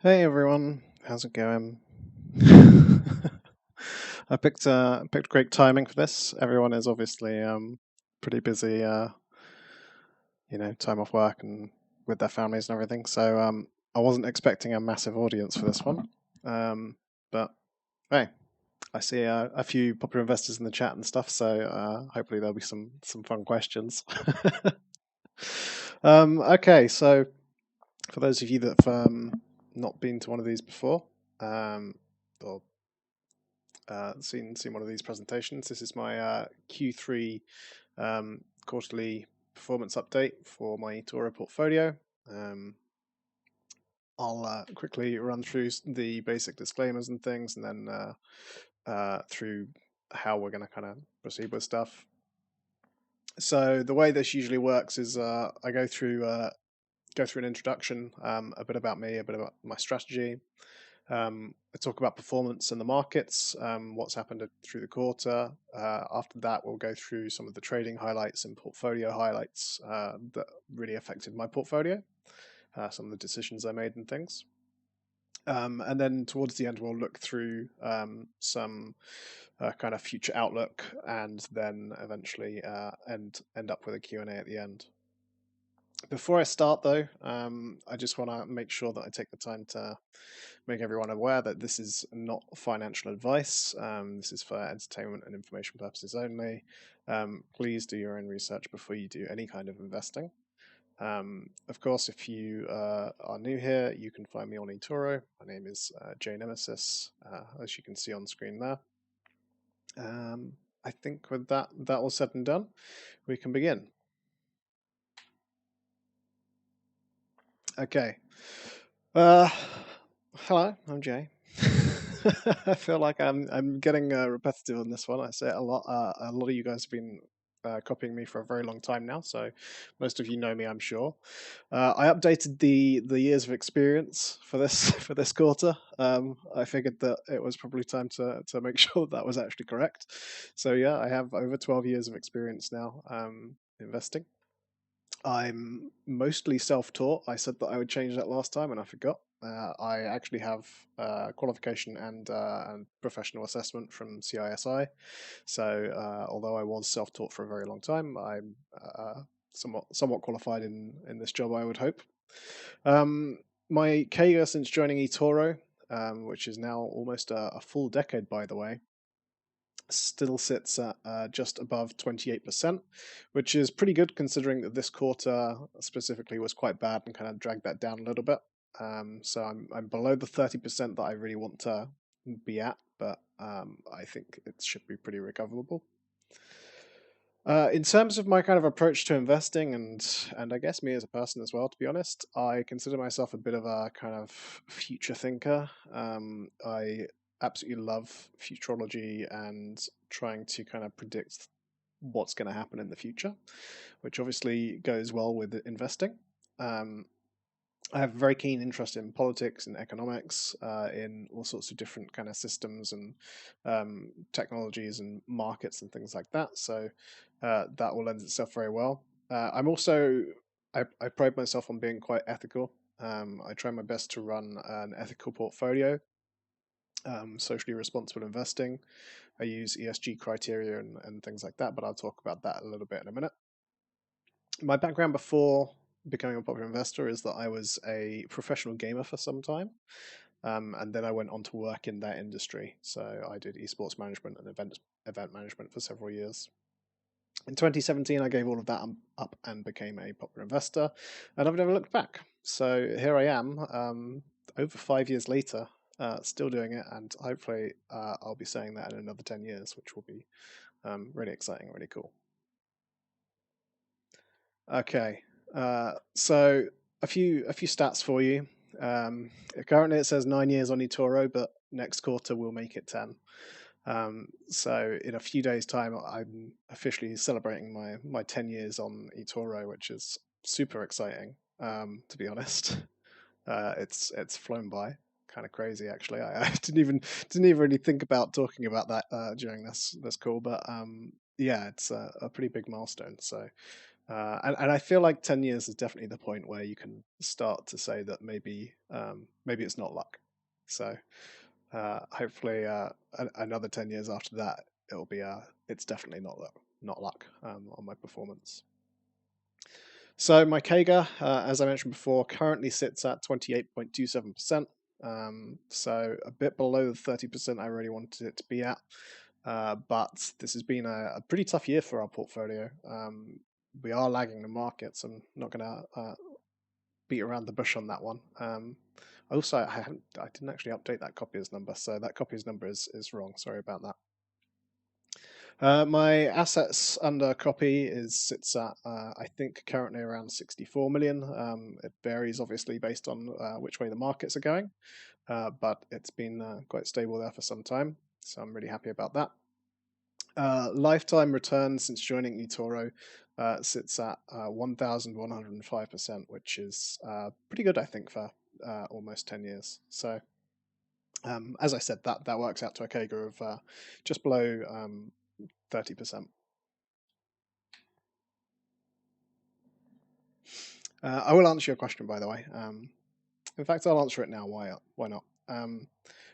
Hey everyone, how's it going? I picked great timing for this. Everyone is obviously pretty busy, time off work and with their families and everything. So I wasn't expecting a massive audience for this one. But hey, I see a few popular investors in the chat and stuff. So hopefully there'll be some fun questions. Okay, so for those of you that have not been to one of these before, or seen one of these presentations. This is my Q3 quarterly performance update for my eToro portfolio. I'll quickly run through the basic disclaimers and things, and then through how we're going to kind of proceed with stuff. So the way this usually works is I go through an introduction, a bit about me, a bit about my strategy. I talk about performance in the markets, what's happened through the quarter. After that, we'll go through some of the trading highlights and portfolio highlights that really affected my portfolio, some of the decisions I made and things. And then towards the end, we'll look through some kind of future outlook, and then eventually end up with a Q&A at the end. Before I start, though, I just want to make sure that I take the time to make everyone aware that this is not financial advice. This is for entertainment and information purposes only. Please do your own research before you do any kind of investing. Of course, if you are new here, you can find me on eToro. My name is Jaynemesis, as you can see on screen there. I think with that all said and done, we can begin. Okay. Hello, I'm Jay. I feel like I'm getting repetitive on this one. I say it a lot. A lot of you guys have been copying me for a very long time now, so most of you know me, I'm sure. I updated the years of experience for this for this quarter. I figured that it was probably time to make sure that was actually correct. So yeah, I have over 12 years of experience now investing. I'm mostly self-taught. I said that I would change that last time, and I forgot. I actually have qualification and professional assessment from CISI. So although I was self-taught for a very long time, I'm somewhat qualified in this job, I would hope. My CAGR since joining eToro, which is now almost a full decade, by the way, still sits at just above 28%, which is pretty good considering that this quarter specifically was quite bad and kind of dragged that down a little bit. So I'm below the 30% that I really want to be at, but I think it should be pretty recoverable. In terms of my kind of approach to investing and I guess me as a person as well, to be honest, I consider myself a bit of a kind of future thinker. I absolutely love futurology and trying to kind of predict what's going to happen in the future, which obviously goes well with investing. I have a very keen interest in politics and economics, in all sorts of different kind of systems and technologies and markets and things like that. So that will lend itself very well. I pride myself on being quite ethical. I try my best to run an ethical portfolio, socially responsible investing. I use ESG criteria and things like that, but I'll talk about that a little bit in a minute. My background before becoming a popular investor is that I was a professional gamer for some time. And then I went on to work in that industry. So I did esports management and event management for several years. In 2017, I gave all of that up and became a popular investor, and I've never looked back. So here I am, over 5 years later, still doing it, and hopefully I'll be saying that in another 10 years, which will be really exciting, really cool. Okay, so a few stats for you. Currently, it says 9 years on eToro, but next quarter we'll make it 10. So in a few days' time, I'm officially celebrating my 10 years on eToro, which is super exciting. To be honest, it's flown by, kind of crazy actually. I didn't even really think about talking about that during this call, but yeah, it's a pretty big milestone. So And I feel like 10 years is definitely the point where you can start to say that maybe it's not luck. So hopefully another 10 years after that, it'll be it's definitely not luck on my performance. So my CAGR, as I mentioned before, currently sits at 28.27%. So a bit below the 30% I really wanted it to be at. But this has been a pretty tough year for our portfolio. We are lagging the market, so I'm not going to beat around the bush on that one. Also, I didn't actually update that copiers number, so that copiers number is wrong. Sorry about that. My assets under copy sits at I think currently around 64 million. It varies obviously based on which way the markets are going, but it's been quite stable there for some time, so I'm really happy about that. Lifetime return since joining eToro sits at 1,105%, which is pretty good, I think, for almost 10 years. So, as I said, that works out to a CAGR of just below 30%. I will answer your question, by the way. In fact, I'll answer it now. Why not?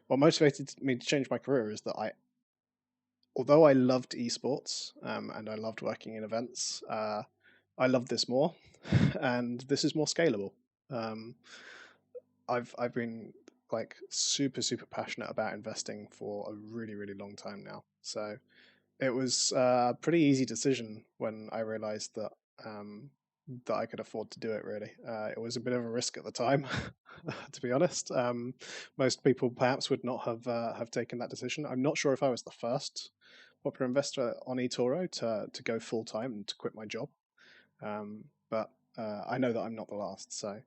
What motivated me to change my career is that although I loved esports and I loved working in events, I love this more, and this is more scalable. Um, I've been like super passionate about investing for a really long time now. So it was a pretty easy decision when I realized that I could afford to do it. Really, it was a bit of a risk at the time, to be honest. Most people perhaps would not have taken that decision. I'm not sure if I was the first popular investor on eToro to go full time and to quit my job, but I know that I'm not the last. So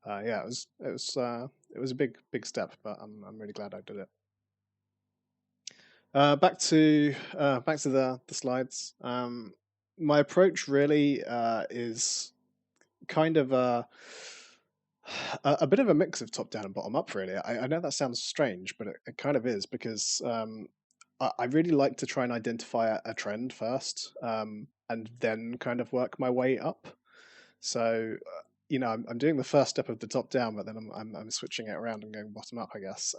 yeah, it was a big step, but I'm really glad I did it. Back to the slides. My approach really is kind of a bit of a mix of top down and bottom up. Really, I know that sounds strange, but it kind of is because I really like to try and identify a trend first, and then kind of work my way up. So you know, I'm doing the first step of the top down, but then I'm switching it around and going bottom up, I guess.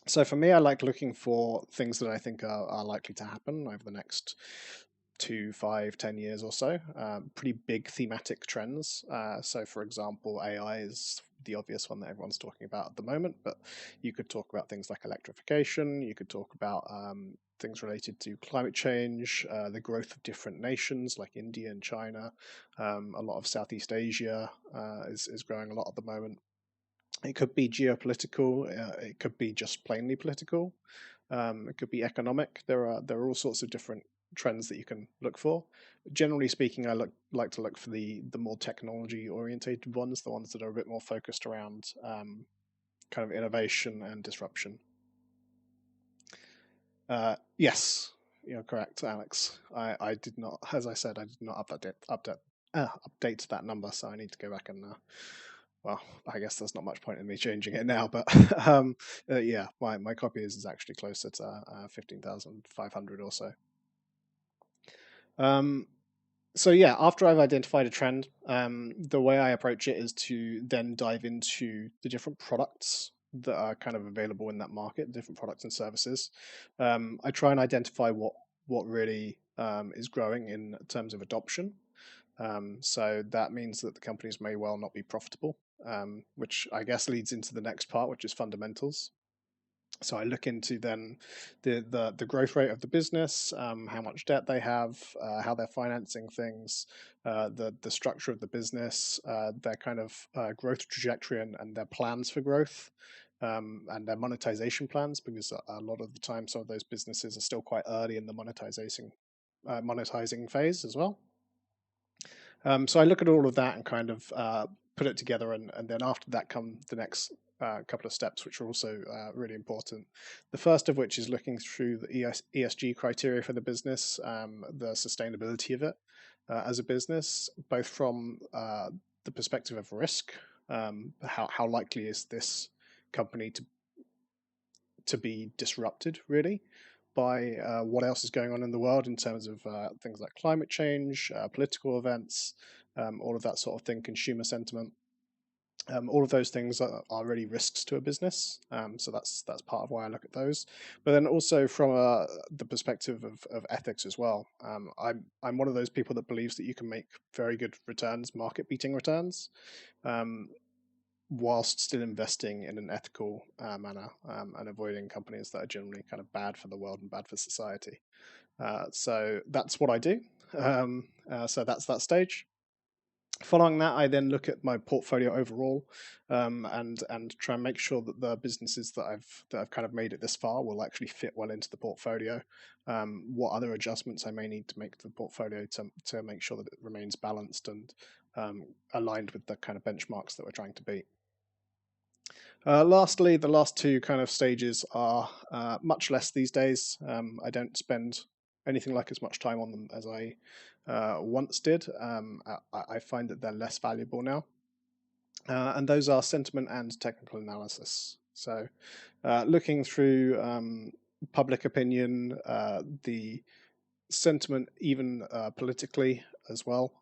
So for me, I like looking for things that I think are likely to happen over the next 2, 5, 10 years or so. Pretty big thematic trends. So, for example, AI is the obvious one that everyone's talking about at the moment, but you could talk about things like electrification. You could talk about things related to climate change, the growth of different nations like India and China. A lot of Southeast Asia is growing a lot at the moment. It could be geopolitical. It could be just plainly political. It could be economic. There are all sorts of different trends that you can look for. Generally speaking, like to look for the more technology orientated ones, the ones that are a bit more focused around kind of innovation and disruption. Yes, you're correct, Alex. I did not, as I said, I did not update that number, so I need to go back and well, I guess there's not much point in me changing it now, but yeah, my copy is actually closer to 15,500 or so. So yeah, after I've identified a trend, the way I approach it is to then dive into the different products that are kind of available in that market, different products and services. I try and identify what really is growing in terms of adoption. So that means that the companies may well not be profitable, which I guess leads into the next part, which is fundamentals. So I look into then the growth rate of the business, how much debt they have, how they're financing things, the structure of the business, their kind of growth trajectory and their plans for growth, and their monetization plans, because a lot of the time some of those businesses are still quite early in the monetizing phase as well. So I look at all of that and kind of put it together, and then after that come the next couple of steps, which are also really important. The first of which is looking through the ESG criteria for the business, the sustainability of it as a business, both from the perspective of risk, how likely is this company to be disrupted, really, by what else is going on in the world in terms of things like climate change, political events, all of that sort of thing, consumer sentiment. All of those things are really risks to a business, so that's part of why I look at those. But then also from the perspective of ethics as well. I'm one of those people that believes that you can make very good returns, market beating returns, um, whilst still investing in an ethical manner, and avoiding companies that are generally kind of bad for the world and bad for society. So that's what I do. So that's that stage. Following that, I then look at my portfolio overall, and try and make sure that the businesses that I've kind of made it this far will actually fit well into the portfolio. What other adjustments I may need to make to the portfolio to make sure that it remains balanced and aligned with the kind of benchmarks that we're trying to beat. Lastly, the last two kind of stages are much less these days. I don't spend anything like as much time on them as I once did. I find that they're less valuable now. And those are sentiment and technical analysis. So looking through public opinion, the sentiment, even politically as well.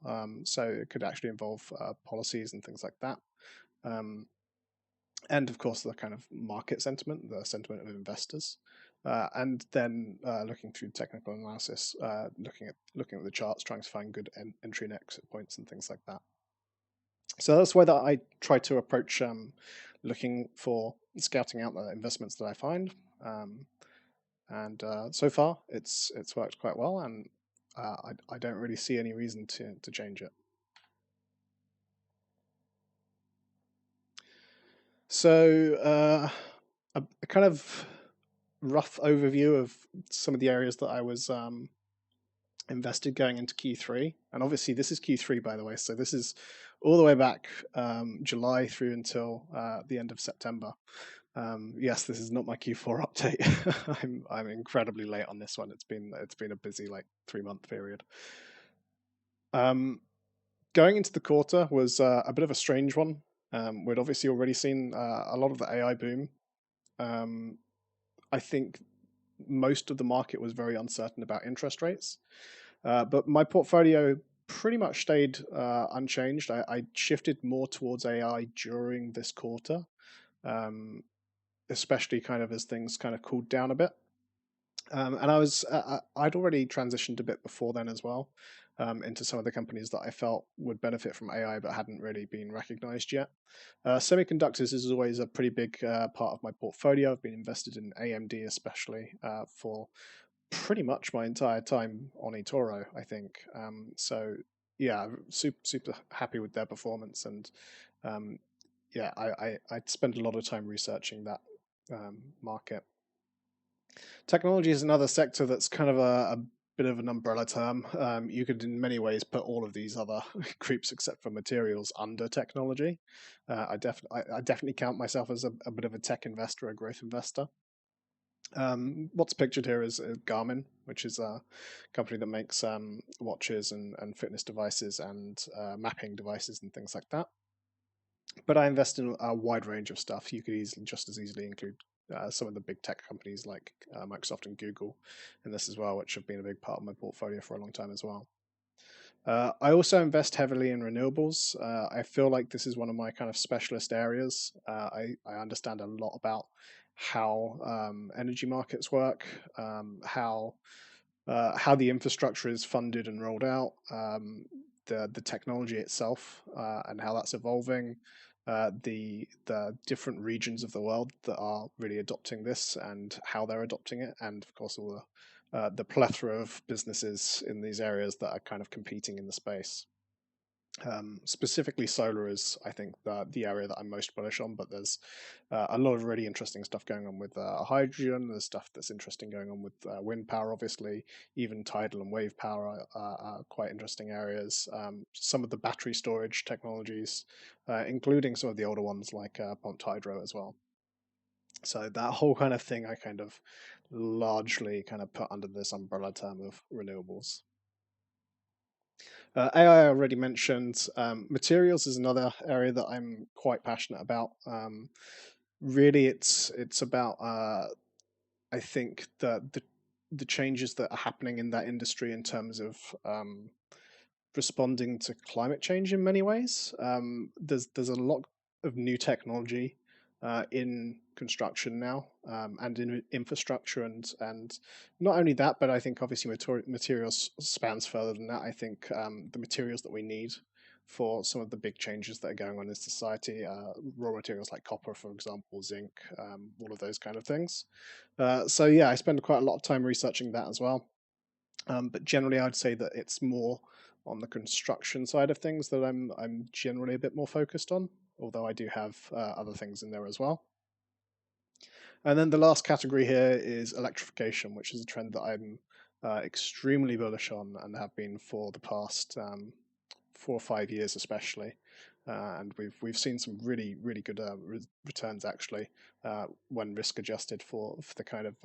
So it could actually involve policies and things like that. Um, and of course the kind of market sentiment, the sentiment of investors, and then looking through technical analysis, looking at the charts, trying to find good entry and exit points and things like that. So that's why that I try to approach looking for scouting out the investments that I find, and so far it's worked quite well, and I don't really see any reason to change it. So a kind of rough overview of some of the areas that I was invested going into Q3. And obviously, this is Q3, by the way. So this is all the way back July through until the end of September. Yes, this is not my Q4 update. I'm incredibly late on this one. It's been a busy like 3 month period. Going into the quarter was a bit of a strange one. We'd obviously already seen a lot of the AI boom. I think most of the market was very uncertain about interest rates, but my portfolio pretty much stayed unchanged. I shifted more towards AI during this quarter, um, especially kind of as things kind of cooled down a bit. And I'd already transitioned a bit before then as well, into some of the companies that I felt would benefit from AI but hadn't really been recognized yet. Semiconductors is always a pretty big part of my portfolio. I've been invested in AMD especially for pretty much my entire time on eToro, I think. So yeah, super happy with their performance, and yeah, I spent a lot of time researching that market. Technology is another sector that's kind of a bit of an umbrella term. You could, in many ways, put all of these other groups, except for materials, under technology. I definitely count myself as a bit of a tech investor, a growth investor. What's pictured here is Garmin, which is a company that makes watches and fitness devices and mapping devices and things like that. But I invest in a wide range of stuff. You could just as easily include some of the big tech companies like Microsoft and Google in this as well, which have been a big part of my portfolio for a long time as well. I also invest heavily in renewables. I feel like this is one of my kind of specialist areas. I understand a lot about how energy markets work, how the infrastructure is funded and rolled out, the technology itself, and how that's evolving, the different regions of the world that are really adopting this and how they're adopting it, and of course all the plethora of businesses in these areas that are kind of competing in the space. Specifically, solar is, I think, the area that I'm most bullish on. But there's a lot of really interesting stuff going on with hydrogen. There's stuff that's interesting going on with wind power, obviously. Even tidal and wave power are quite interesting areas. Some of the battery storage technologies, including some of the older ones like pumped hydro as well. So that whole kind of thing, I kind of largely kind of put under this umbrella term of renewables. AI I already mentioned. Materials is another area that I'm quite passionate about. Really, it's about I think the the changes that are happening in that industry in terms of responding to climate change in many ways. There's a lot of new technology in construction now, and in infrastructure, and not only that, but I think obviously materials spans further than that. I think the materials that we need for some of the big changes that are going on in society, raw materials like copper, for example, zinc, all of those kind of things. So yeah, I spend quite a lot of time researching that as well. But generally, I'd say that it's more on the construction side of things that I'm generally a bit more focused on, although I do have other things in there as well. And then the last category here is electrification, which is a trend that I'm extremely bullish on and have been for the past 4 or 5 years, especially. And we've seen some really good returns actually, when risk adjusted for the kind of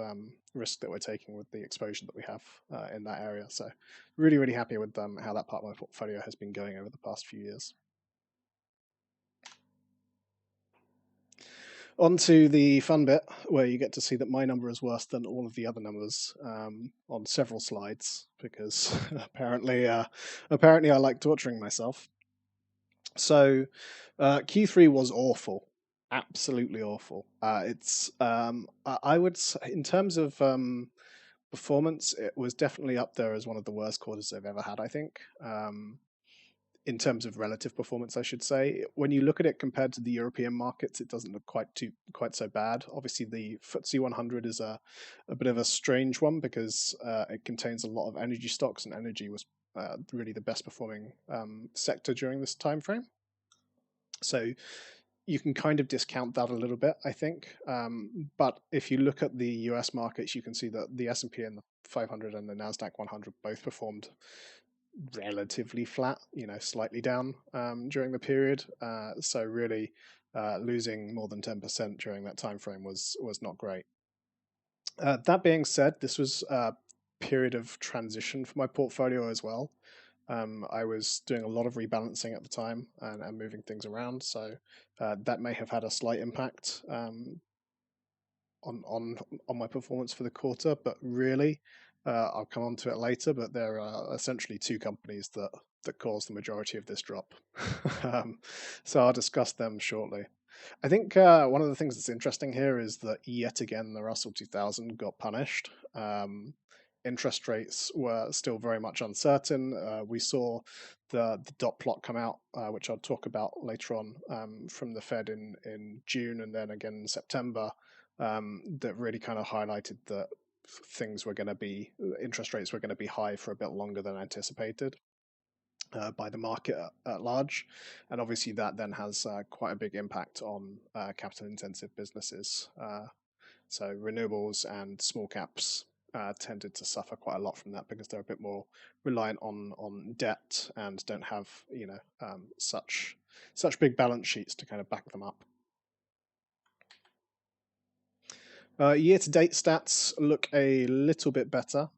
risk that we're taking with the exposure that we have in that area. So really happy with how that part of my portfolio has been going over the past few years. On to the fun bit, where you get to see that my number is worse than all of the other numbers on several slides, because apparently I like torturing myself. So Q3 was awful, absolutely awful. I would say, in terms of performance, it was definitely up there as one of the worst quarters I've ever had, I think. In terms of relative performance, I should say. When you look at it compared to the European markets, it doesn't look quite so bad. Obviously, the FTSE 100 is a bit of a strange one because it contains a lot of energy stocks, and energy was really the best performing sector during this time frame. So you can kind of discount that a little bit, I think. But if you look at the US markets, you can see that the S&P and the 500 and the Nasdaq 100 both performed relatively flat, slightly down during the period. So really, losing more than 10% during that time frame was not great. That being said, this was a period of transition for my portfolio as well. I was doing a lot of rebalancing at the time and moving things around, so that may have had a slight impact on my performance for the quarter. But really, I'll come on to it later. But there are essentially two companies that caused the majority of this drop, so I'll discuss them shortly. I think one of the things that's interesting here is that yet again the Russell 2000 got punished. Interest rates were still very much uncertain. We saw the dot plot come out, which I'll talk about later on, from the Fed in June and then again in September, that really kind of highlighted that interest rates were going to be high for a bit longer than anticipated by the market at large. And obviously that then has quite a big impact on capital intensive businesses. So renewables and small caps tended to suffer quite a lot from that because they're a bit more reliant on debt and don't have such big balance sheets to kind of back them up. Year-to-date stats look a little bit better.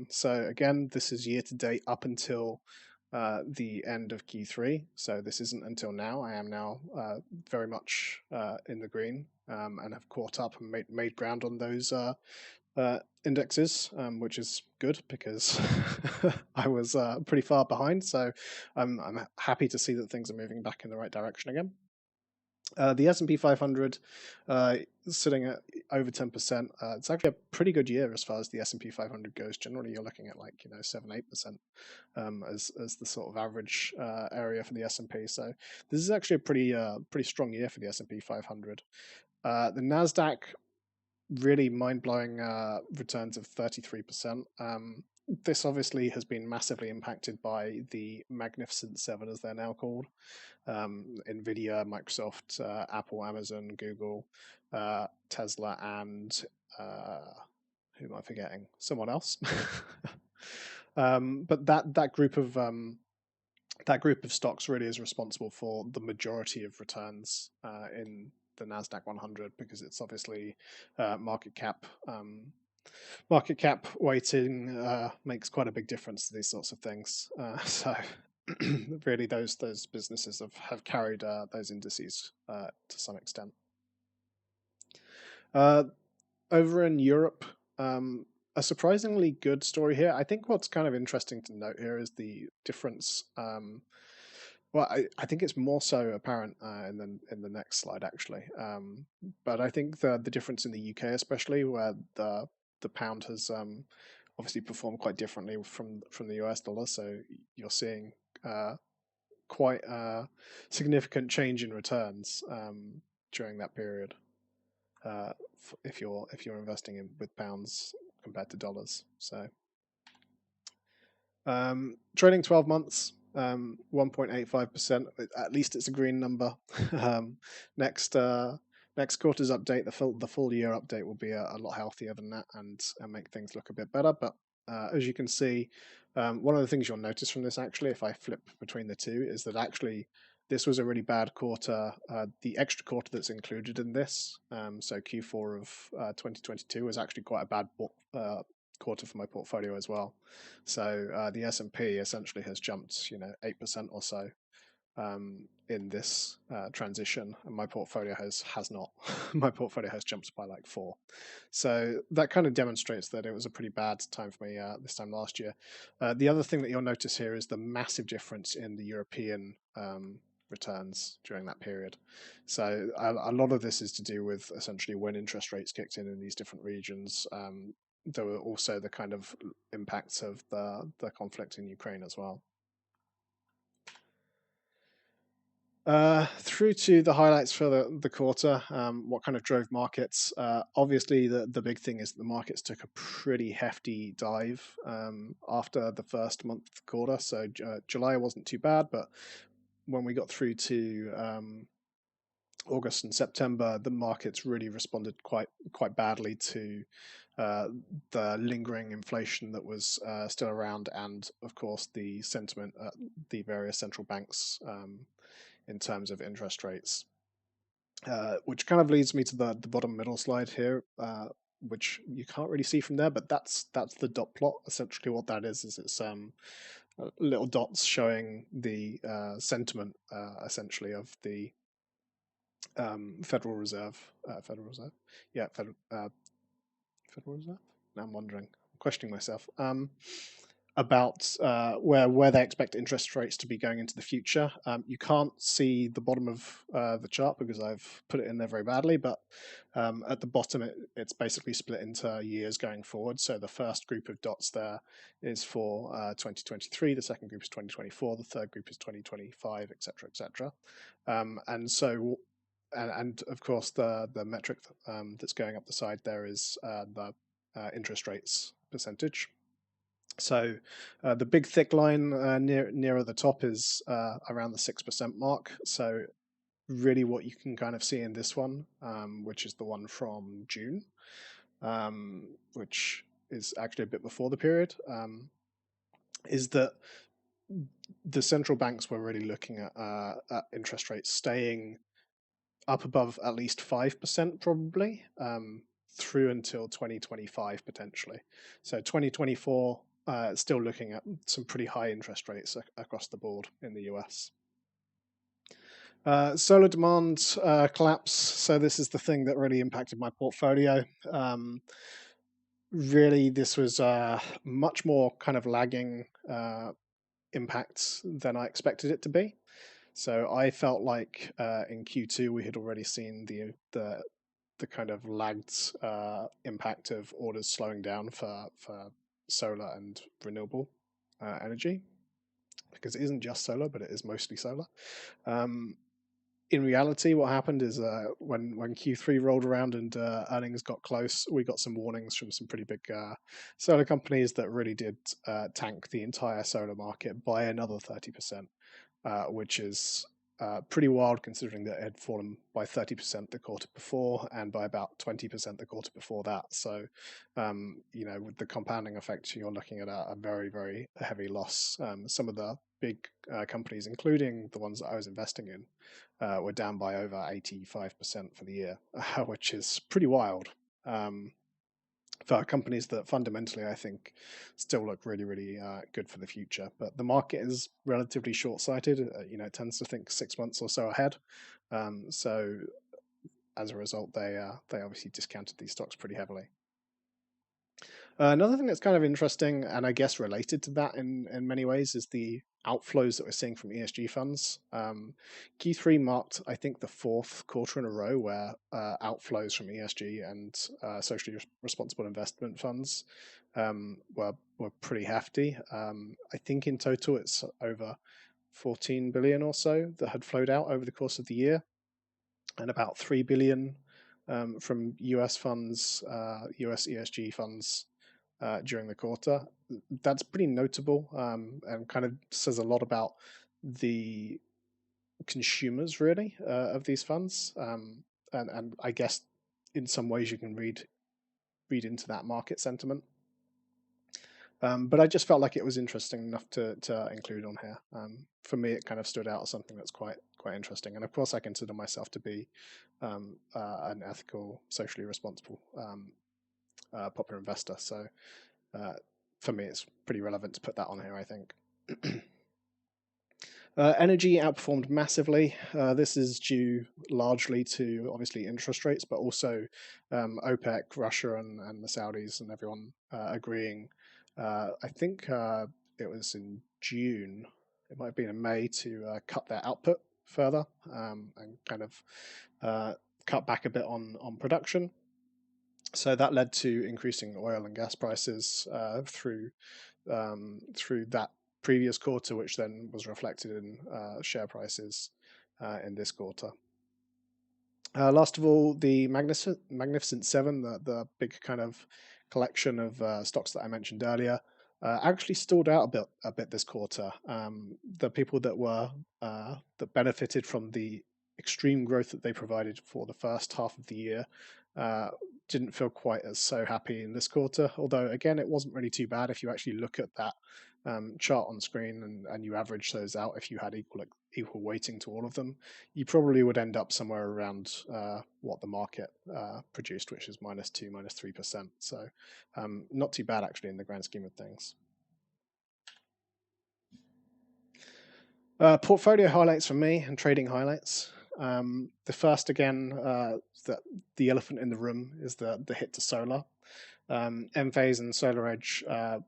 So again, this is year-to-date up until the end of Q3. So this isn't until now. I am now very much in the green, and have caught up and made ground on those indexes, which is good because I was pretty far behind. So I'm happy to see that things are moving back in the right direction again. The S&P 500 sitting at over 10%. It's actually a pretty good year as far as the S&P 500 goes. Generally, you're looking at 7-8% as the sort of average area for the S&P. So this is actually a pretty strong year for the S&P 500. The Nasdaq, really mind-blowing returns of 33%. This obviously has been massively impacted by the Magnificent Seven, as they're now called. Nvidia, Microsoft, Apple, Amazon, Google, Tesla, and who am I forgetting? Someone else. But that group of stocks really is responsible for the majority of returns in the Nasdaq 100, because it's obviously market cap weighting makes quite a big difference to these sorts of things. So really, those businesses have carried those indices to some extent. Over in Europe, a surprisingly good story here. I think what's kind of interesting to note here is the difference. Well, I think it's more so apparent in the next slide actually. But I think the difference in the UK especially, where the pound has obviously performed quite differently from the US dollar. So you're seeing quite a significant change in returns during that period. If you're investing in with pounds compared to dollars. So trading 12 months, 1.85%. At least it's a green number. um, next next quarter's update, the full year update will be a lot healthier than that and make things look a bit better. But as you can see, one of the things you'll notice from this actually, if I flip between the two, is that actually this was a really bad quarter. The extra quarter that's included in this, so Q4 of 2022, was actually quite a bad quarter for my portfolio as well. So the S&P essentially has jumped, 8% or so in this transition, and my portfolio has not. My portfolio has jumped by like 4. So that kind of demonstrates that it was a pretty bad time for me this time last year. The other thing that you'll notice here is the massive difference in the European returns during that period. So a lot of this is to do with essentially when interest rates kicked in these different regions. There were also the kind of impacts of the conflict in Ukraine as well. Through to the highlights for the quarter, what kind of drove markets? Obviously, the big thing is that the markets took a pretty hefty dive after the first month of the quarter. So July wasn't too bad, but when we got through to August and September, the markets really responded quite badly to the lingering inflation that was still around, and of course the sentiment at the various central banks in terms of interest rates. Which kind of leads me to the bottom middle slide here, which you can't really see from there, but that's the dot plot. Essentially, what that is it's little dots showing the sentiment essentially of the Federal Reserve. Federal Reserve, yeah, Federal Reserve. Now I'm wondering, I'm questioning myself. About where they expect interest rates to be going into the future. You can't see the bottom of the chart because I've put it in there very badly, but at the bottom it's basically split into years going forward. So the first group of dots there is for 2023, the second group is 2024, the third group is 2025, etc., etc. And of course the metric that's going up the side there is the interest rates percentage. So the big thick line nearer the top is around the 6% mark. So really what you can kind of see in this one, which is the one from June, which is actually a bit before the period, is that the central banks were really looking at interest rates staying up above at least 5% probably through until 2025 potentially. So 2024 still looking at some pretty high interest rates across the board in the US. Solar demand collapse. So this is the thing that really impacted my portfolio. Really, this was much more kind of lagging impacts than I expected it to be. So I felt like in Q2 we had already seen the kind of lagged impact of orders slowing down for solar and renewable energy, because it isn't just solar, but it is mostly solar. In reality, what happened is when Q3 rolled around and earnings got close, we got some warnings from some pretty big solar companies that really did tank the entire solar market by another 30%, which is pretty wild considering that it had fallen by 30% the quarter before and by about 20% the quarter before that. So, with the compounding effect, you're looking at a very, very heavy loss. Some of the big companies, including the ones that I was investing in, were down by over 85% for the year, which is pretty wild. For companies that fundamentally I think still look really, really good for the future. But the market is relatively short-sighted. It tends to think 6 months or so ahead. So as a result, they obviously discounted these stocks pretty heavily. Another thing that's kind of interesting, and I guess related to that in many ways, is the outflows that we're seeing from ESG funds. Q3 marked, I think, the fourth quarter in a row where outflows from ESG and socially responsible investment funds were pretty hefty. I think in total it's over 14 billion or so that had flowed out over the course of the year, and about 3 billion from US funds, US ESG funds during the quarter. That's pretty notable, and kind of says a lot about the consumers, really, of these funds. And I guess in some ways you can read into that market sentiment. But I just felt like it was interesting enough to include on here. For me, it kind of stood out as something that's quite interesting. And of course, I consider myself to be an ethical, socially responsible popular investor. So for me, it's pretty relevant to put that on here, I think. Energy outperformed massively. This is due largely to obviously interest rates, but also OPEC, Russia, and the Saudis and everyone agreeing. I think it was in June, it might have been in May, to cut their output further and kind of cut back a bit on production. So that led to increasing oil and gas prices through that previous quarter, which then was reflected in share prices in this quarter. Last of all, the Magnificent Seven, the big kind of collection of stocks that I mentioned earlier, actually stalled out a bit this quarter. The people that benefited from the extreme growth that they provided for the first half of the year didn't feel quite as so happy in this quarter. Although again, it wasn't really too bad if you actually look at that chart on screen and you average those out. If you had equal weighting to all of them, you probably would end up somewhere around what the market produced, which is -2, -3%. So not too bad actually in the grand scheme of things. Portfolio highlights from me and trading highlights. The first, again, the elephant in the room is the hit to solar. Enphase and SolarEdge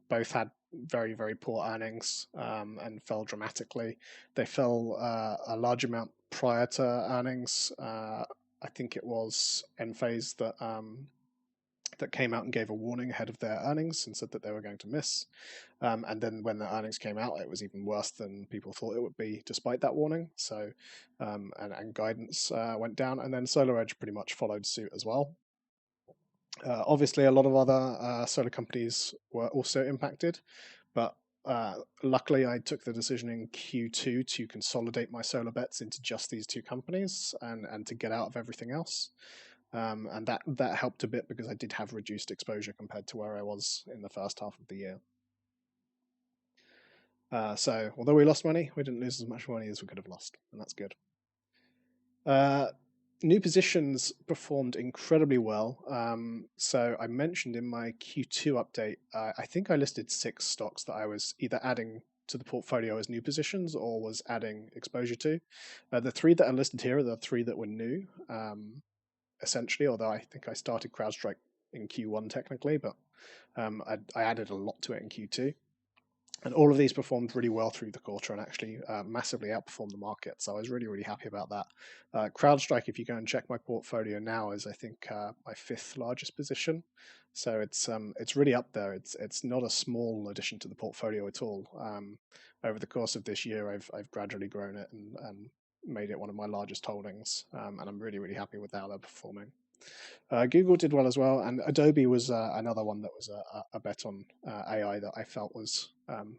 both had very, very poor earnings and fell dramatically. They fell a large amount prior to earnings. I think it was Enphase that came out and gave a warning ahead of their earnings and said that they were going to miss. And then when the earnings came out, it was even worse than people thought it would be, despite that warning. So, and guidance went down, and then SolarEdge pretty much followed suit as well. Obviously, a lot of other solar companies were also impacted, but luckily I took the decision in Q2 to consolidate my solar bets into just these two companies and to get out of everything else. And that helped a bit because I did have reduced exposure compared to where I was in the first half of the year. So although we lost money, we didn't lose as much money as we could have lost, and that's good. New positions performed incredibly well. So I mentioned in my Q2 update, I think I listed 6 stocks that I was either adding to the portfolio as new positions or was adding exposure to. The 3 that are listed here are the 3 that were new, essentially, although I think I started CrowdStrike in Q1 technically, but I added a lot to it in Q2. And all of these performed really well through the quarter and actually massively outperformed the market. So I was really, really happy about that. CrowdStrike, if you go and check my portfolio now, is I think my 5th largest position. So it's really up there. It's not a small addition to the portfolio at all. Over the course of this year, I've gradually grown it and made it one of my largest holdings. And I'm really, really happy with how they're performing. Google did well as well, and Adobe was another one that was a bet on AI that I felt was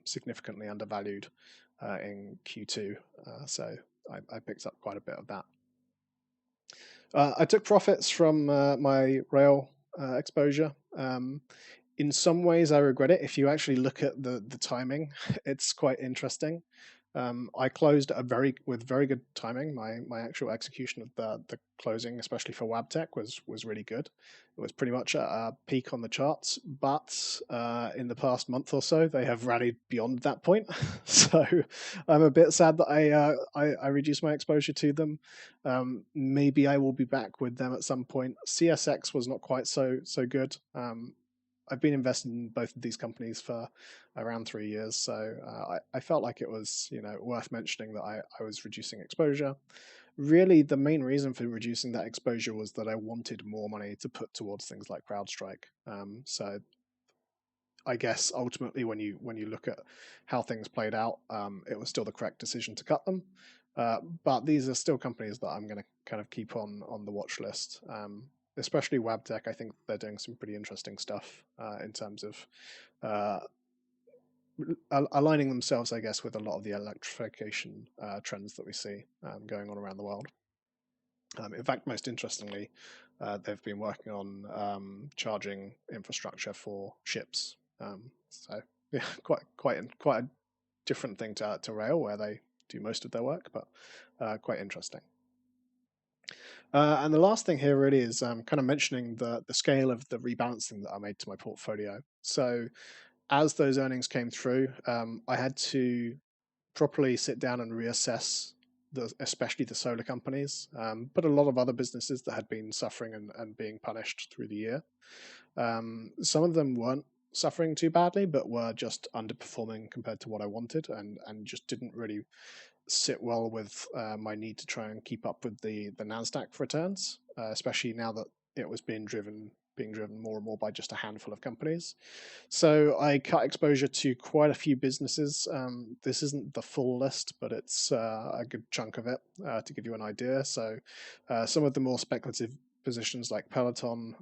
significantly undervalued in Q2. So I picked up quite a bit of that. I took profits from my rail exposure. In some ways, I regret it. If you actually look at the timing, it's quite interesting. I closed with very good timing. My actual execution of the closing, especially for Wabtec, was really good. It was pretty much a peak on the charts, but in the past month or so, they have rallied beyond that point. So I'm a bit sad that I reduced my exposure to them. Maybe I will be back with them at some point. CSX was not quite so good. I've been invested in both of these companies for around 3 years, so I felt like it was worth mentioning that I was reducing exposure. Really, the main reason for reducing that exposure was that I wanted more money to put towards things like CrowdStrike. So I guess ultimately, when you look at how things played out, it was still the correct decision to cut them. But these are still companies that I'm going to kind of keep on the watch list. Especially Wabtec, I think they're doing some pretty interesting stuff in terms of uh, aligning themselves, I guess, with a lot of the electrification trends that we see going on around the world. In fact, most interestingly, they've been working on charging infrastructure for ships. So yeah, quite a different thing to rail, where they do most of their work, but quite interesting. And the last thing here really is kind of mentioning the scale of the rebalancing that I made to my portfolio. So as those earnings came through, I had to properly sit down and reassess especially the solar companies, but a lot of other businesses that had been suffering and being punished through the year. Some of them weren't suffering too badly, but were just underperforming compared to what I wanted, and just didn't really sit well with my need to try and keep up with the Nasdaq returns, especially now that it was being driven more and more by just a handful of companies. So I cut exposure to quite a few businesses. This isn't the full list, but it's a good chunk of it to give you an idea. So some of the more speculative positions like Peloton,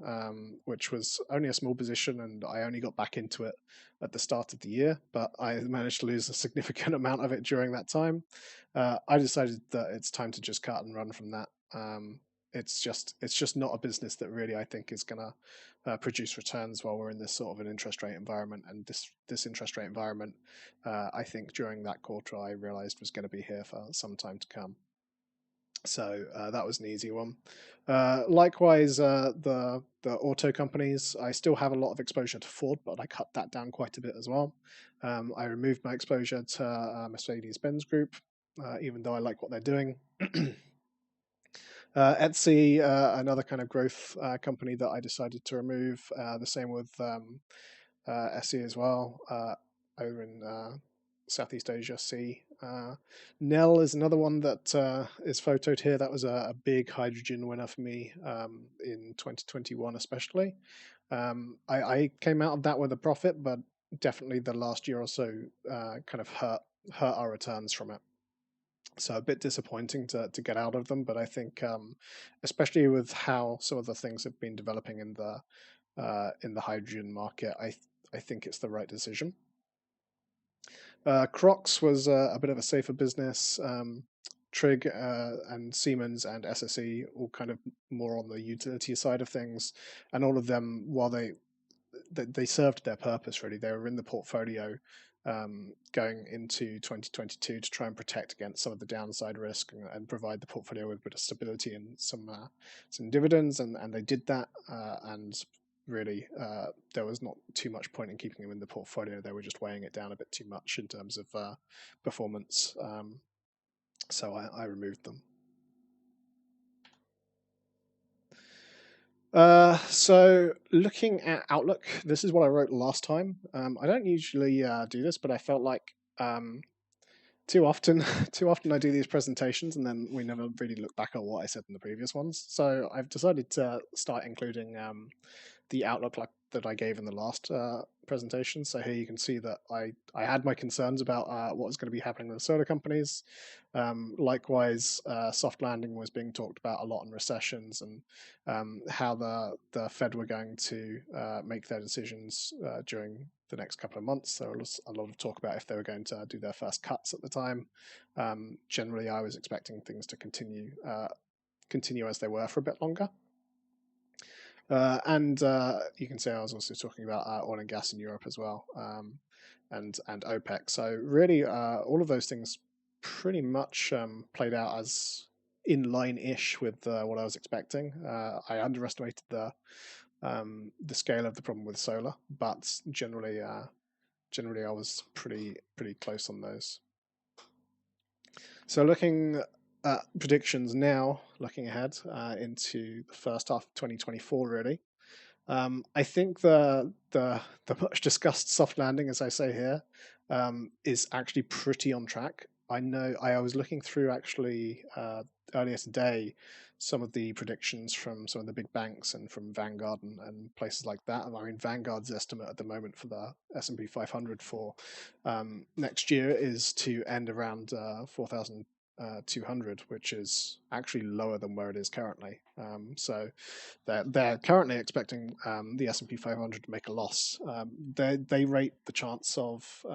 which was only a small position, and I only got back into it at the start of the year, but I managed to lose a significant amount of it during that time. I decided that it's time to just cut and run from that. It's just not a business that really I think is going to produce returns while we're in this sort of an interest rate environment. And this interest rate environment, I think during that quarter, I realized was going to be here for some time to come. So that was an easy one. Likewise, the auto companies, I still have a lot of exposure to Ford, but I cut that down quite a bit as well. I removed my exposure to Mercedes-Benz Group, even though I like what they're doing. Etsy, another kind of growth company that I decided to remove. The same with SE as well, over in Southeast Asia, C. Nell is another one that is photoed here. That was a big hydrogen winner for me in 2021, especially. I came out of that with a profit, but definitely the last year or so kind of hurt our returns from it. So a bit disappointing to get out of them, but I think especially with how some of the things have been developing in the hydrogen market, I think it's the right decision. Crocs was a bit of a safer business. Trig and Siemens and SSE all kind of more on the utility side of things, and all of them, while they served their purpose really, they were in the portfolio going into 2022 to try and protect against some of the downside risk and provide the portfolio with a bit of stability and some dividends, and they did that, and really there was not too much point in keeping them in the portfolio. They were just weighing it down a bit too much in terms of performance, so I removed them. So looking at Outlook, this is what I wrote last time. I don't usually do this, but I felt like too often I do these presentations and then we never really look back at what I said in the previous ones. So I've decided to start including the outlook that I gave in the last presentation. So here you can see that I had my concerns about what was going to be happening with the solar companies. Likewise, soft landing was being talked about a lot in recessions, and how the Fed were going to make their decisions during the next couple of months. There was a lot of talk about if they were going to do their first cuts at the time. Generally, I was expecting things to continue as they were for a bit longer. And you can see I was also talking about oil and gas in Europe as well, and OPEC. So really, all of those things pretty much played out as in line-ish with what I was expecting. I underestimated the scale of the problem with solar, but generally I was pretty close on those. So looking at predictions now, looking ahead into the first half of 2024, really. I think the much discussed soft landing, as I say here, is actually pretty on track. I know I was looking through actually earlier today some of the predictions from some of the big banks and from Vanguard and places like that. And I mean, Vanguard's estimate at the moment for the S&P 500 for next year is to end around 4,200, which is actually lower than where it is currently. So they're currently expecting the S&P 500 to make a loss. They rate the chance of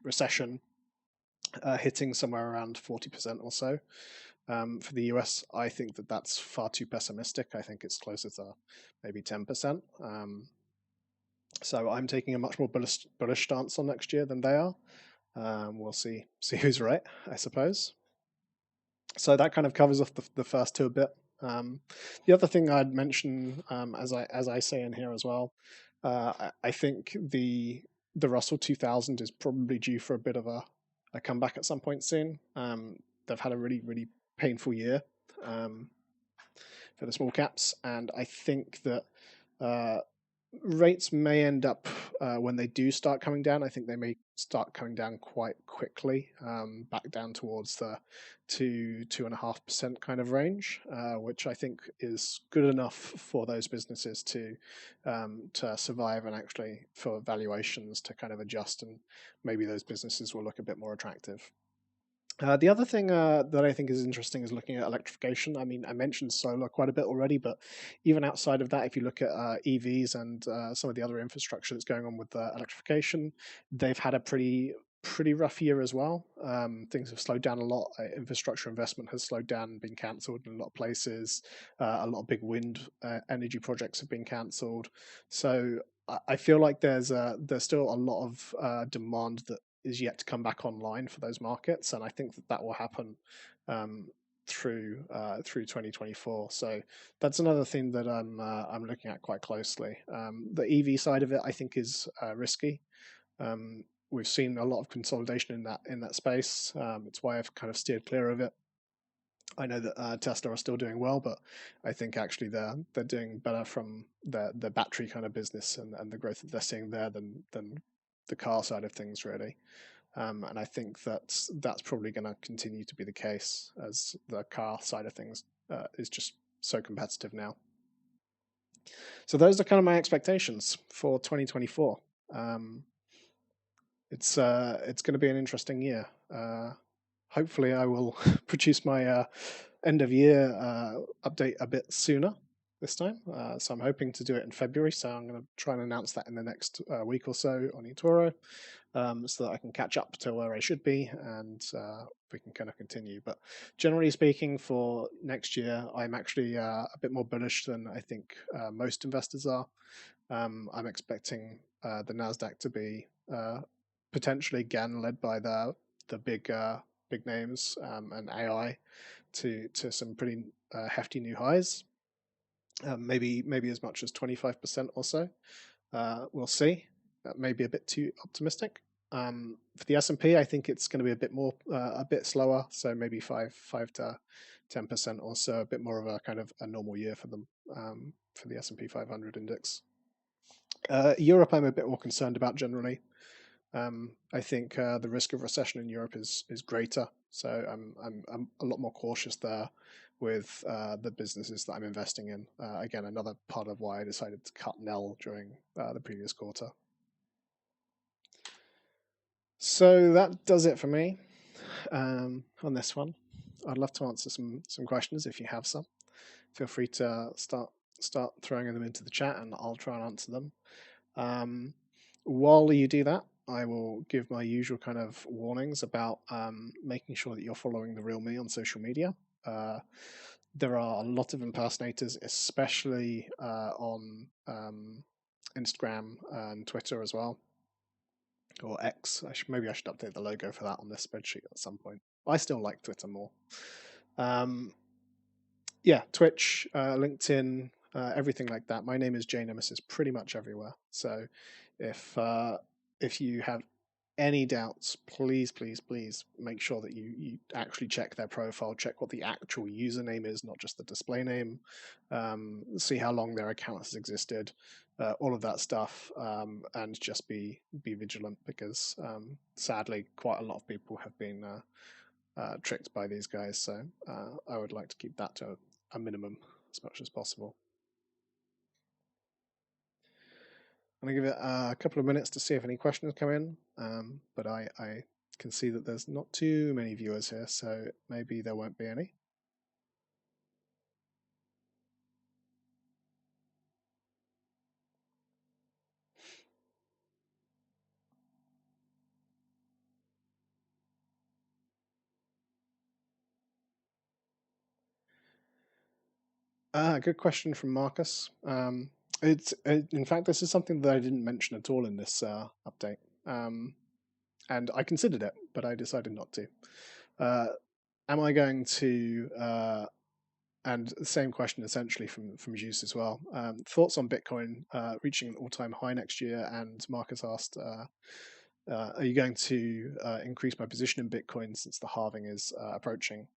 recession hitting somewhere around 40% or so. For the US, I think that that's far too pessimistic. I think it's closer to maybe 10%. So I'm taking a much more bullish stance on next year than they are. We'll see who's right, I suppose. So that kind of covers off the first two a bit. The other thing I'd mention, as I say in here as well, I think the Russell 2000 is probably due for a bit of a comeback at some point soon. They've had a really painful year for the small caps, and I think that rates may end up when they do start coming down. I think they may start coming down quite quickly, back down towards the 2.5% kind of range, which I think is good enough for those businesses to survive and actually for valuations to kind of adjust, and maybe those businesses will look a bit more attractive. The other thing that I think is interesting is looking at electrification. I mean, I mentioned solar quite a bit already, but even outside of that, if you look at EVs and some of the other infrastructure that's going on with electrification, they've had a pretty rough year as well. Things have slowed down a lot. Infrastructure investment has slowed down and been cancelled in a lot of places. A lot of big wind energy projects have been cancelled. So I feel like there's still a lot of demand that is yet to come back online for those markets, and I think that will happen through 2024. So that's another thing that I'm looking at quite closely. The EV side of it, I think, is risky. We've seen a lot of consolidation in that space. It's why I've kind of steered clear of it. I know that Tesla are still doing well, but I think actually they're doing better from the battery kind of business and the growth that they're seeing there than the car side of things, really. And I think that's probably going to continue to be the case as the car side of things is just so competitive now. So those are kind of my expectations for 2024. It's going to be an interesting year. Hopefully, I will produce my end of year update a bit sooner this time. So I'm hoping to do it in February. So I'm going to try and announce that in the next week or so on eToro, so that I can catch up to where I should be, and we can kind of continue. But generally speaking, for next year, I'm actually a bit more bullish than I think most investors are. I'm expecting the Nasdaq to be potentially again led by the big names and AI to some pretty hefty new highs. Maybe as much as 25% or so. We'll see. That may be a bit too optimistic. For the S&P, I think it's going to be a bit slower. So maybe 5 to 10% or so, a bit more of a kind of a normal year for them, for the S&P 500 index. Europe, I'm a bit more concerned about generally. I think the risk of recession in Europe is greater, so I'm a lot more cautious there with the businesses that I'm investing in. Again, another part of why I decided to cut Nell during the previous quarter. So that does it for me on this one. I'd love to answer some questions if you have some. Feel free to start throwing them into the chat, and I'll try and answer them. While you do that, I will give my usual kind of warnings about making sure that you're following the real me on social media. There are a lot of impersonators, especially on Instagram and Twitter as well, or X. Maybe I should update the logo for that on this spreadsheet at some point. I still like Twitter more. Yeah, Twitch, LinkedIn, everything like that. My name is Jaynemesis pretty much everywhere. So if you have any doubts, please, please, please make sure that you actually check their profile, check what the actual username is, not just the display name, see how long their account has existed, all of that stuff, and just be vigilant because sadly, quite a lot of people have been tricked by these guys. So I would like to keep that to a minimum as much as possible. I'm going to give it a couple of minutes to see if any questions come in, but I can see that there's not too many viewers here, so maybe there won't be any. Good question from Marcus. In fact, this is something that I didn't mention at all in this update, and I considered it, but I decided not to. Am I going to and the same question essentially from Juice as well. Thoughts on Bitcoin reaching an all-time high next year? And Marcus asked, are you going to increase my position in Bitcoin since the halving is approaching?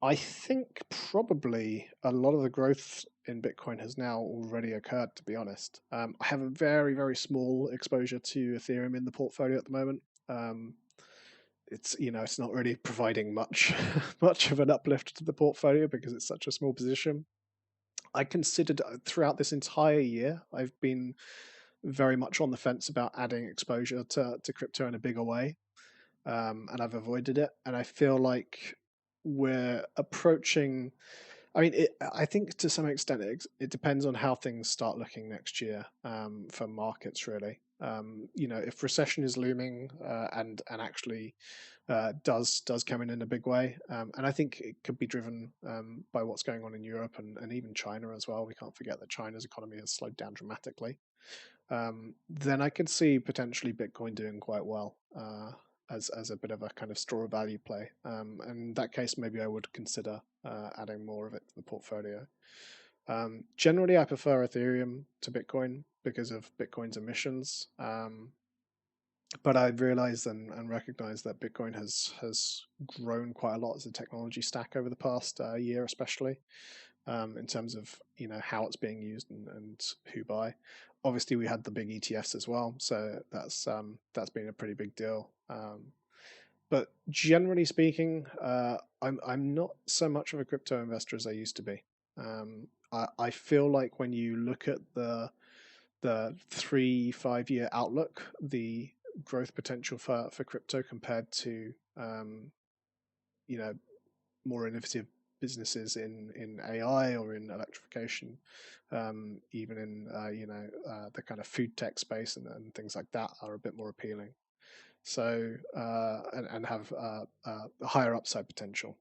I think probably a lot of the growth in Bitcoin has now already occurred, to be honest. I have a very, very small exposure to Ethereum in the portfolio at the moment. It's not really providing much much of an uplift to the portfolio because it's such a small position. I considered throughout this entire year, I've been very much on the fence about adding exposure to crypto in a bigger way, and I've avoided it. And I feel like we're approaching. I mean, I think to some extent it depends on how things start looking next year for markets. Really, if recession is looming and actually does come in a big way, and I think it could be driven by what's going on in Europe and even China as well. We can't forget that China's economy has slowed down dramatically. Then I could see potentially Bitcoin doing quite well as a bit of a kind of store of value play. And in that case, maybe I would consider adding more of it to the portfolio. Generally, I prefer Ethereum to Bitcoin because of Bitcoin's emissions. But I realized and recognized that Bitcoin has grown quite a lot as a technology stack over the past year, especially in terms of how it's being used and who buy. Obviously, we had the big ETFs as well, so that's been a pretty big deal. But generally speaking, I'm not so much of a crypto investor as I used to be. I feel like when you look at the 3-5 year outlook, the growth potential for crypto compared to more innovative businesses in AI or in electrification, even in the kind of food tech space and things like that are a bit more appealing. So and have a higher upside potential.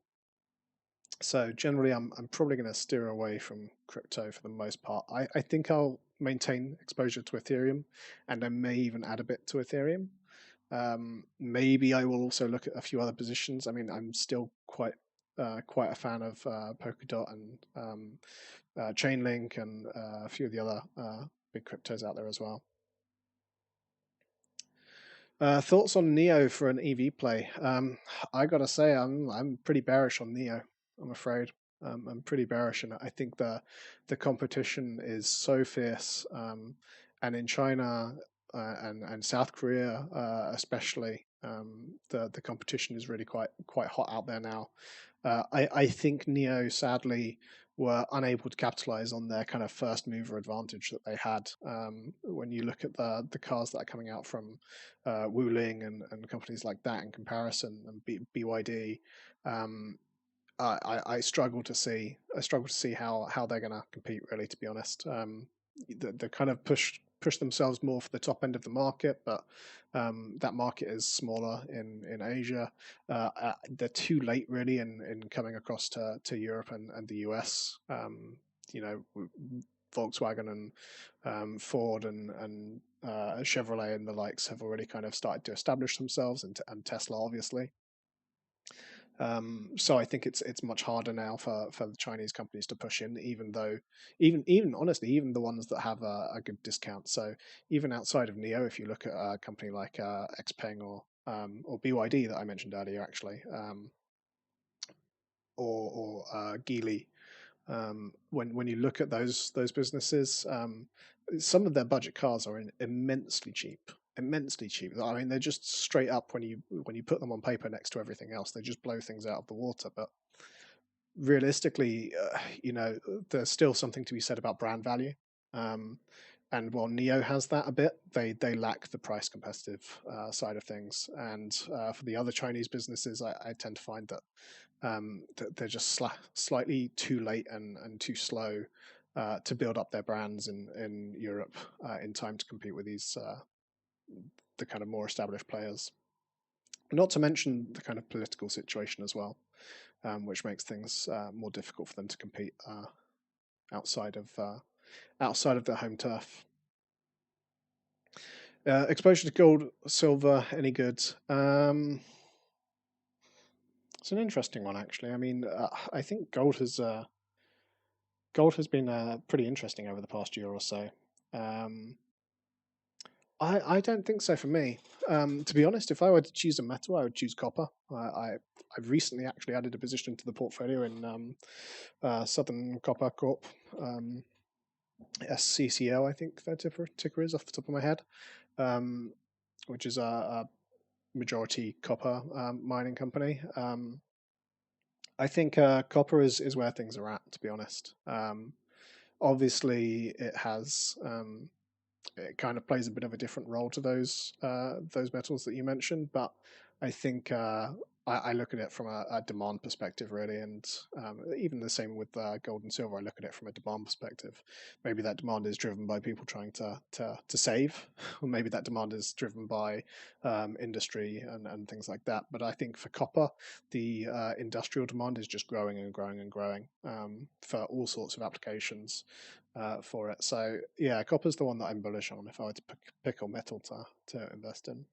So generally, I'm probably going to steer away from crypto for the most part. I think I'll maintain exposure to Ethereum, and I may even add a bit to Ethereum. Maybe I will also look at a few other positions. I mean, I'm still quite a fan of Polkadot and Chainlink and a few of the other big cryptos out there as well. Thoughts on Neo for an EV play? I gotta say, I'm pretty bearish on Neo. I'm afraid I'm pretty bearish, and I think the competition is so fierce, and in China and South Korea especially, the competition is really quite hot out there now. I think Neo sadly were unable to capitalize on their kind of first mover advantage that they had. When you look at the cars that are coming out from Wuling and companies like that in comparison, and BYD, I struggle to see how they're going to compete. Really, to be honest, they kind of push themselves more for the top end of the market, but that market is smaller in Asia. They're too late really in coming across to Europe and the US. Volkswagen and Ford and Chevrolet and the likes have already kind of started to establish themselves, and Tesla obviously. So I think it's much harder now for the Chinese companies to push in, even though even honestly, even the ones that have a good discount. So even outside of Neo, if you look at a company like Xpeng or BYD that I mentioned earlier, actually, or Geely, when you look at those businesses, some of their budget cars are immensely cheap, immensely cheap. I mean, they're just straight up when you put them on paper next to everything else, they just blow things out of the water. But realistically, there's still something to be said about brand value. Um, and while Neo has that a bit, they lack the price competitive side of things. And for the other Chinese businesses, I tend to find that they're just slightly too late and too slow to build up their brands in Europe in time to compete with these the kind of more established players. Not to mention the kind of political situation as well, which makes things more difficult for them to compete outside of outside of their home turf. Exposure to gold, silver, any good? It's an interesting one, actually. I mean, I think gold has been pretty interesting over the past year or so. Um, I don't think so for me. To be honest, if I were to choose a metal, I would choose copper. I've recently actually added a position to the portfolio in Southern Copper Corp, SCCO, I think their ticker is off the top of my head, um, which is a majority copper mining company. I think copper is where things are at, to be honest. Obviously, it kind of plays a bit of a different role to those metals that you mentioned, but I think I look at it from a demand perspective really, and even the same with gold and silver. I look at it from a demand perspective. Maybe that demand is driven by people trying to save, or maybe that demand is driven by industry and things like that. But I think for copper, the industrial demand is just growing and growing and growing for all sorts of applications for it. So yeah, copper's the one that I'm bullish on if I were to pick a metal to invest in.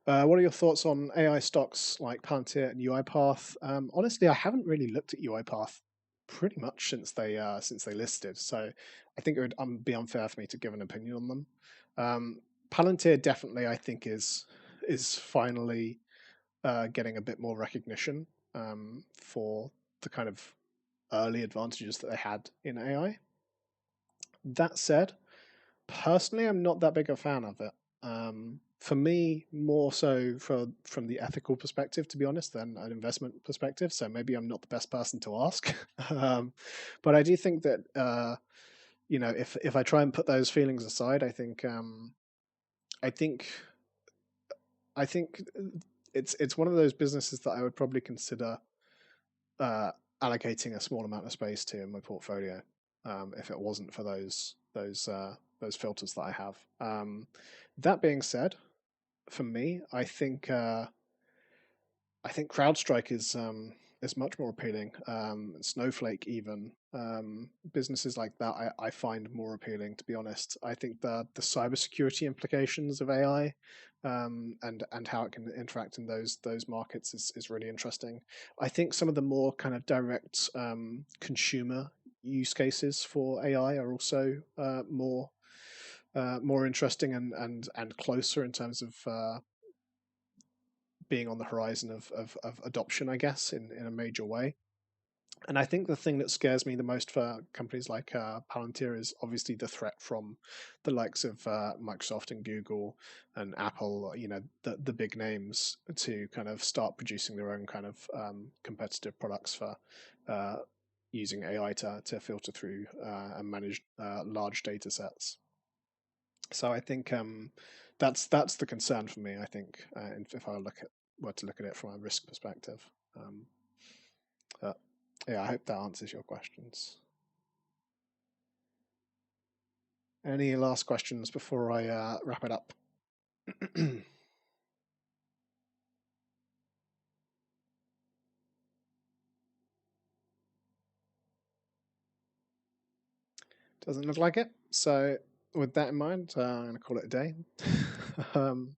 What are your thoughts on AI stocks like Palantir and UiPath? Honestly, I haven't really looked at UiPath pretty much since they listed, so I think it would be unfair for me to give an opinion on them. Palantir definitely, I think, is finally getting a bit more recognition for the kind of early advantages that they had in AI. That said, personally, I'm not that big a fan of it. For me, more so from the ethical perspective, to be honest, than an investment perspective. So maybe I'm not the best person to ask. But I do think that if I try and put those feelings aside, I think I think it's one of those businesses that I would probably consider uh, allocating a small amount of space to in my portfolio if it wasn't for those filters that I have. That being said, for me, I think CrowdStrike is much more appealing. Snowflake, even businesses like that, I find more appealing. To be honest, I think the cybersecurity implications of AI and how it can interact in those markets is really interesting. I think some of the more kind of direct consumer use cases for AI are also more interesting and closer in terms of being on the horizon of adoption, I guess, in a major way. And I think the thing that scares me the most for companies like Palantir is obviously the threat from the likes of Microsoft and Google and Apple, the big names, to kind of start producing their own kind of competitive products for using AI to filter through and manage large data sets. So I think that's the concern for me. I think if I were to look at it from a risk perspective. Um, but yeah, I hope that answers your questions. Any last questions before I wrap it up? Doesn't look like it. So with that in mind, I'm going to call it a day. um,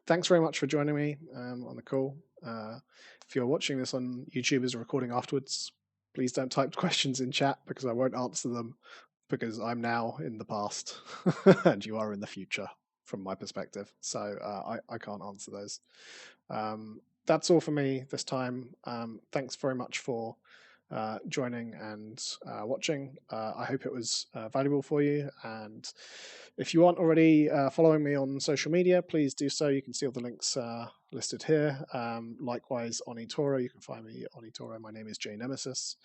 thanks very much for joining me on the call. If you're watching this on YouTube as a recording afterwards, please don't type questions in chat because I won't answer them because I'm now in the past and you are in the future from my perspective. So I can't answer those. That's all for me this time. Thanks very much for joining and watching. I hope it was valuable for you. And if you aren't already following me on social media, please do so. You can see all the links listed here. Likewise on eToro, you can find me on eToro. My name is Jaynemesis.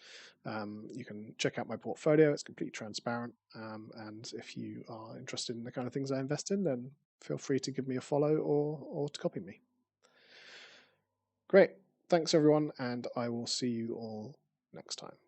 You can check out my portfolio. It's completely transparent. And if you are interested in the kind of things I invest in, then feel free to give me a follow or to copy me. Great. Thanks, everyone, and I will see you all next time.